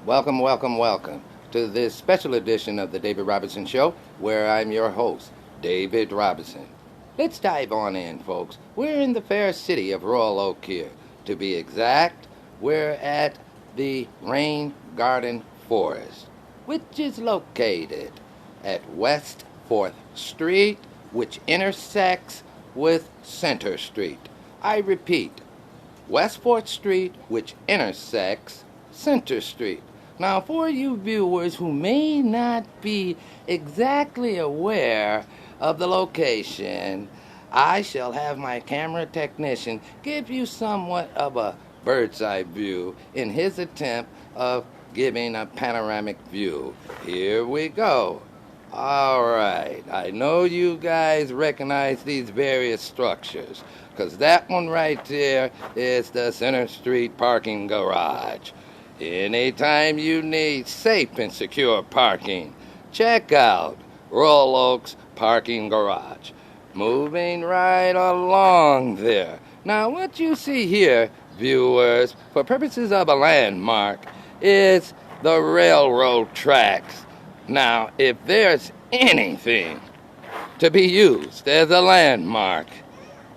Welcome, welcome, welcome to this special edition of the David Robinson Show, where I'm your host, David Robinson. Let's dive on in, folks. We're in the fair city of Royal Oak here. To be exact, we're at the Rain Garden Forest, which is located at West 4th Street, which intersects with Center Street. I repeat, West 4th Street, which intersects Center Street. Now, for you viewers who may not be exactly aware of the location, I shall have my camera technician give you somewhat of a bird's eye view in his attempt of giving a panoramic view. Here we go. All right, I know you guys recognize these various structures, because that one right there is the Center Street parking garage. Anytime you need safe and secure parking, check out Royal Oak's parking garage. Moving right along there. Now, what you see here, viewers, for purposes of a landmark, is the railroad tracks. Now, if there's anything to be used as a landmark,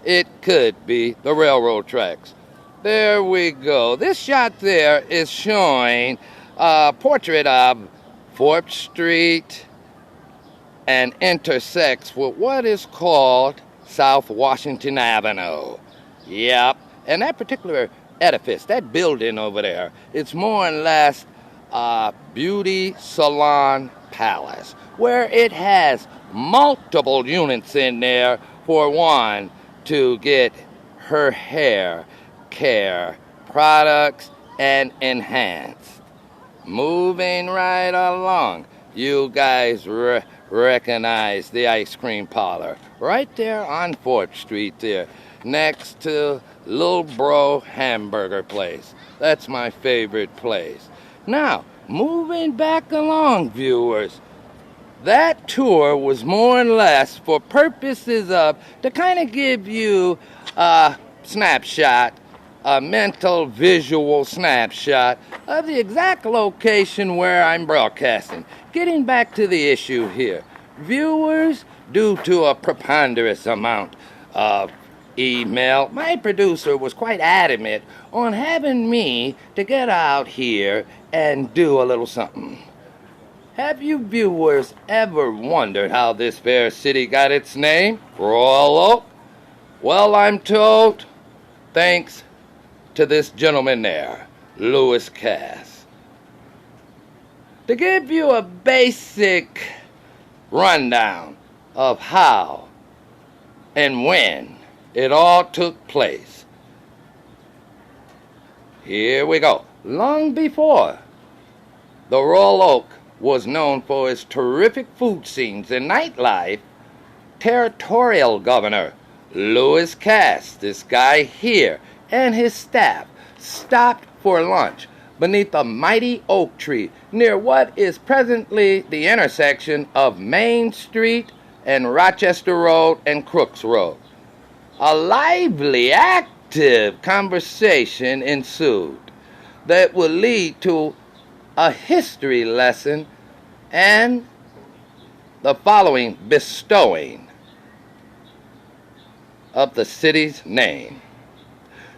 it could be the railroad tracks. There we go. This shot there is showing a portrait of 4th Street and intersects with what is called South Washington Avenue. Yep. And that particular edifice, that building over there, it's more or less a beauty salon palace, where it has multiple units in there for one to get her hair care products and enhanced. Moving right along, you guys recognize the ice cream parlor right there on 4th Street there, next to Lil Bro Hamburger Place. That's my favorite place. Now, moving back along, viewers, that tour was more or less for purposes of to kind of give you a snapshot, a mental visual snapshot of the exact location where I'm broadcasting. Getting back to the issue here, viewers, due to a preponderance amount of email, my producer was quite adamant on having me to get out here and do a little something. Have you viewers ever wondered how this fair city got its name, Royal Oak? Well, I'm told, thanks to this gentleman there, Lewis Cass. To give you a basic rundown of how and when it all took place. Here we go. Long before the Royal Oak was known for its terrific food scenes and nightlife, Territorial Governor Lewis Cass, this guy here, and his staff stopped for lunch beneath a mighty oak tree near what is presently the intersection of Main Street and Rochester Road and Crooks Road. A lively, active conversation ensued that would lead to a history lesson and the following bestowing of the city's name.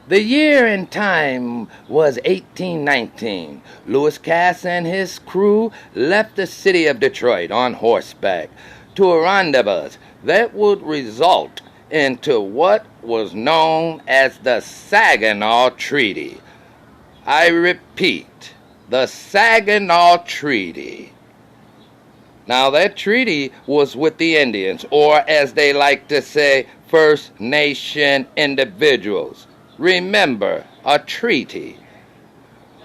The year and time was 1819. Lewis Cass and his crew left the city of Detroit on horseback to a rendezvous that would result into what was known as the Saginaw Treaty. I repeat, the Saginaw Treaty. Now, that treaty was with the Indians, or as they like to say, First Nation individuals. Remember, a treaty.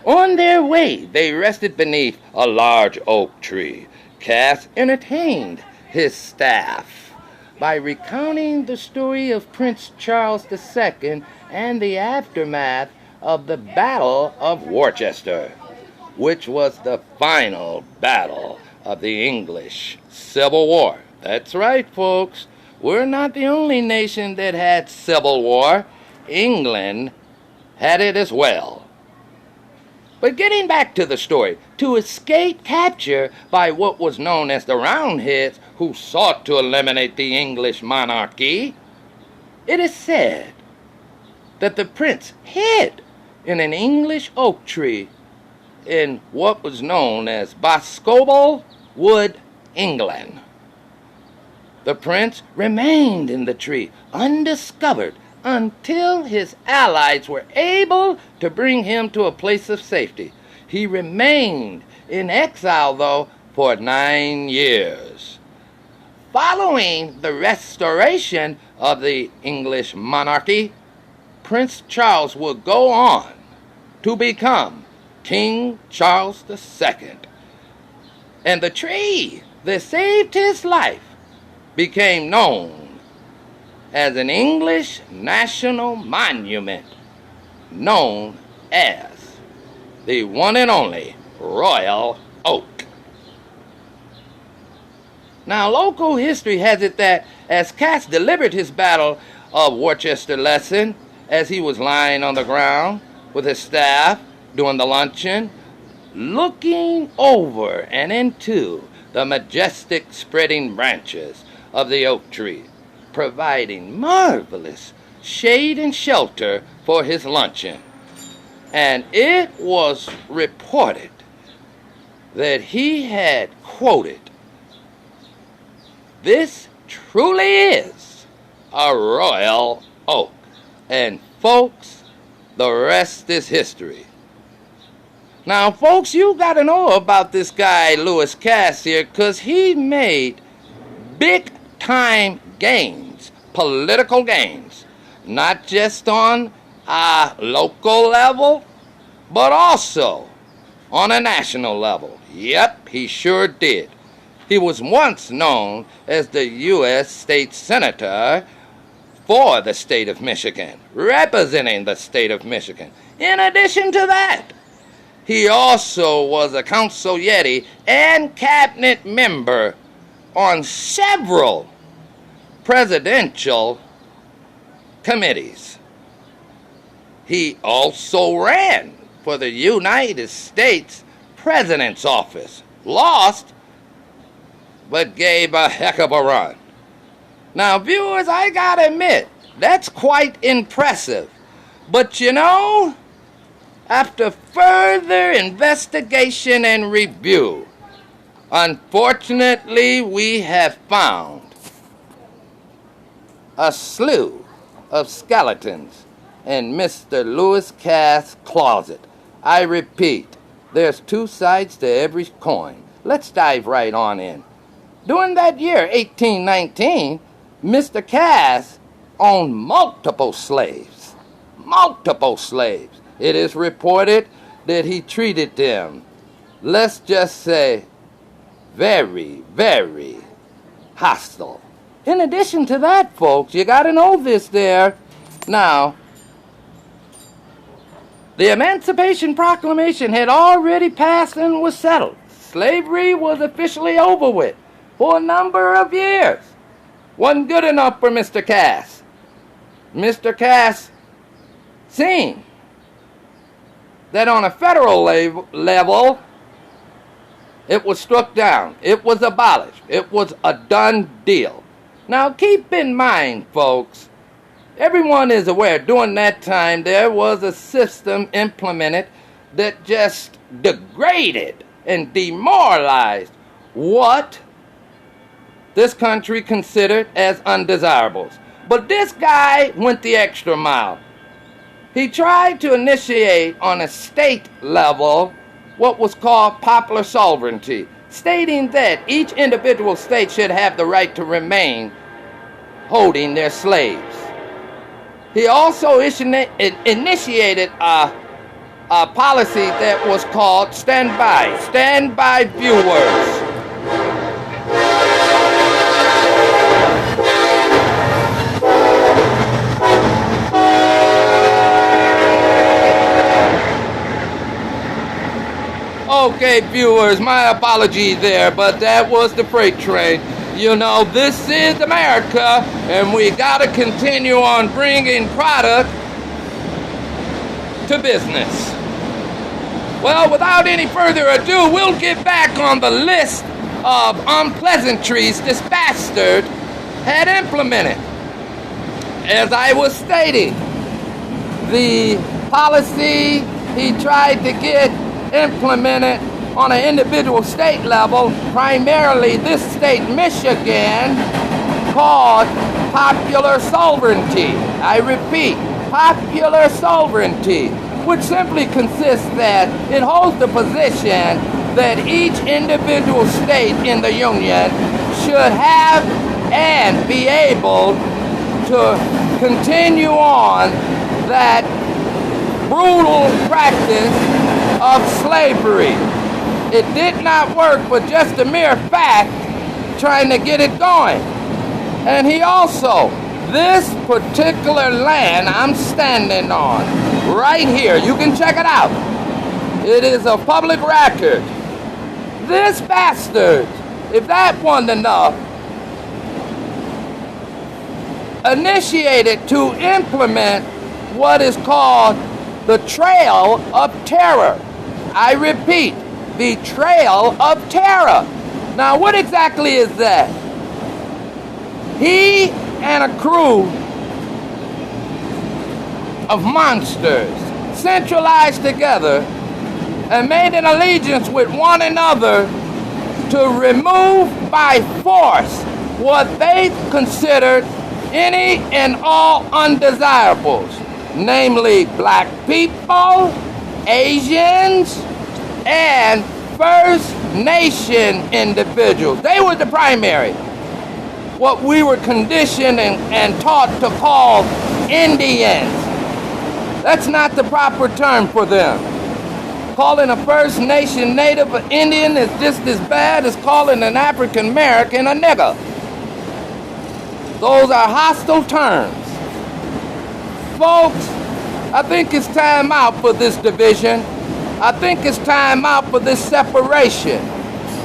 On their way, they rested beneath a large oak tree. Cass entertained his staff by recounting the story of Prince Charles II and the aftermath of the Battle of Worcester, which was the final battle of the English Civil War. That's right, folks. We're not the only nation that had civil war. England had it as well. But getting back to the story, to escape capture by what was known as the Roundheads, who sought to eliminate the English monarchy, it is said that the prince hid in an English oak tree in what was known as Boscobel Wood, England. The prince remained in the tree undiscovered until his allies were able to bring him to a place of safety. He remained in exile, though, for 9 years. Following the restoration of the English monarchy, Prince Charles would go on to become King Charles II. And the tree that saved his life became known as an English national monument known as the one and only Royal Oak. Now, local history has it that as Cass delivered his Battle of Worcester lesson, as he was lying on the ground with his staff during the luncheon, looking over and into the majestic spreading branches of the oak tree, providing marvelous shade and shelter for his luncheon. And it was reported that he had quoted, "This truly is a royal oak." And folks, the rest is history. Now, folks, you got to know about this guy, Lewis Cass here, because he made big-time gains, political gains, not just on a local level, but also on a national level. Yep, he sure did. He was once known as the U.S. State Senator for the state of Michigan, representing the state of Michigan. In addition to that, he also was a consigliere and cabinet member on several presidential committees. He also ran for the United States President's office, lost, but gave a heck of a run. Now, viewers, I gotta admit, that's quite impressive. But you know, after further investigation and review, unfortunately, we have found a slew of skeletons in Mr. Lewis Cass' closet. I repeat, there's two sides to every coin. Let's dive right on in. During that year, 1819, Mr. Cass owned multiple slaves. Multiple slaves. It is reported that he treated them, let's just say, very, very hostile. In addition to that, folks, you got to know this there. Now, the Emancipation Proclamation had already passed and was settled. Slavery was officially over with for a number of years. Wasn't good enough for Mr. Cass. Mr. Cass seen that on a federal level, it was struck down. It was abolished. It was a done deal. Now, keep in mind, folks, everyone is aware during that time there was a system implemented that just degraded and demoralized what this country considered as undesirables. But this guy went the extra mile. He tried to initiate on a state level what was called popular sovereignty, stating that each individual state should have the right to remain holding their slaves. He also initiated a policy that was called stand by viewers. Okay, viewers, my apology there, but that was the freight train. You know, this is America, and we gotta continue on bringing product to business. Well, without any further ado, we'll get back on the list of unpleasantries this bastard had implemented. As I was stating, the policy he tried to get implemented on an individual state level, primarily this state, Michigan, called popular sovereignty. I repeat, popular sovereignty, which simply consists that it holds the position that each individual state in the Union should have and be able to continue on that brutal practice of slavery. It did not work for just a mere fact trying to get it going. And he also, this particular land I'm standing on, right here, you can check it out. It is a public record. This bastard, if that wasn't enough, initiated to implement what is called the Trail of Terror. I repeat, the Trail of Terror. Now, what exactly is that? He and a crew of monsters centralized together and made an allegiance with one another to remove by force what they considered any and all undesirables, namely black people, Asians, and First Nation individuals. They were the primary. What we were conditioned and taught to call Indians. That's not the proper term for them. Calling a First Nation Native an Indian is just as bad as calling an African American a nigger. Those are hostile terms. Folks, I think it's time out for this division. I think it's time out for this separation.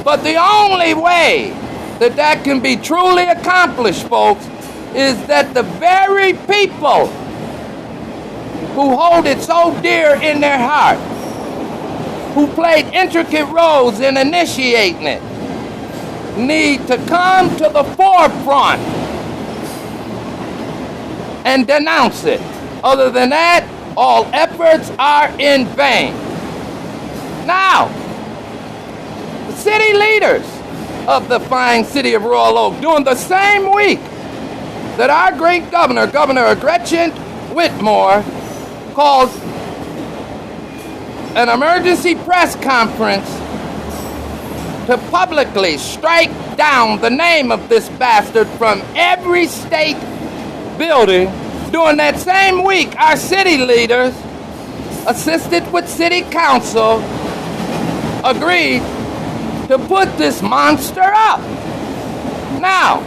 But the only way that that can be truly accomplished, folks, is that the very people who hold it so dear in their heart, who played intricate roles in initiating it, need to come to the forefront and denounce it. Other than that, all efforts are in vain. Now, the city leaders of the fine city of Royal Oak, during the same week that our great governor, Governor Gretchen Whitmore, calls an emergency press conference to publicly strike down the name of this bastard from every state building. During that same week, our city leaders, assisted with city council, agreed to put this monster up. Now,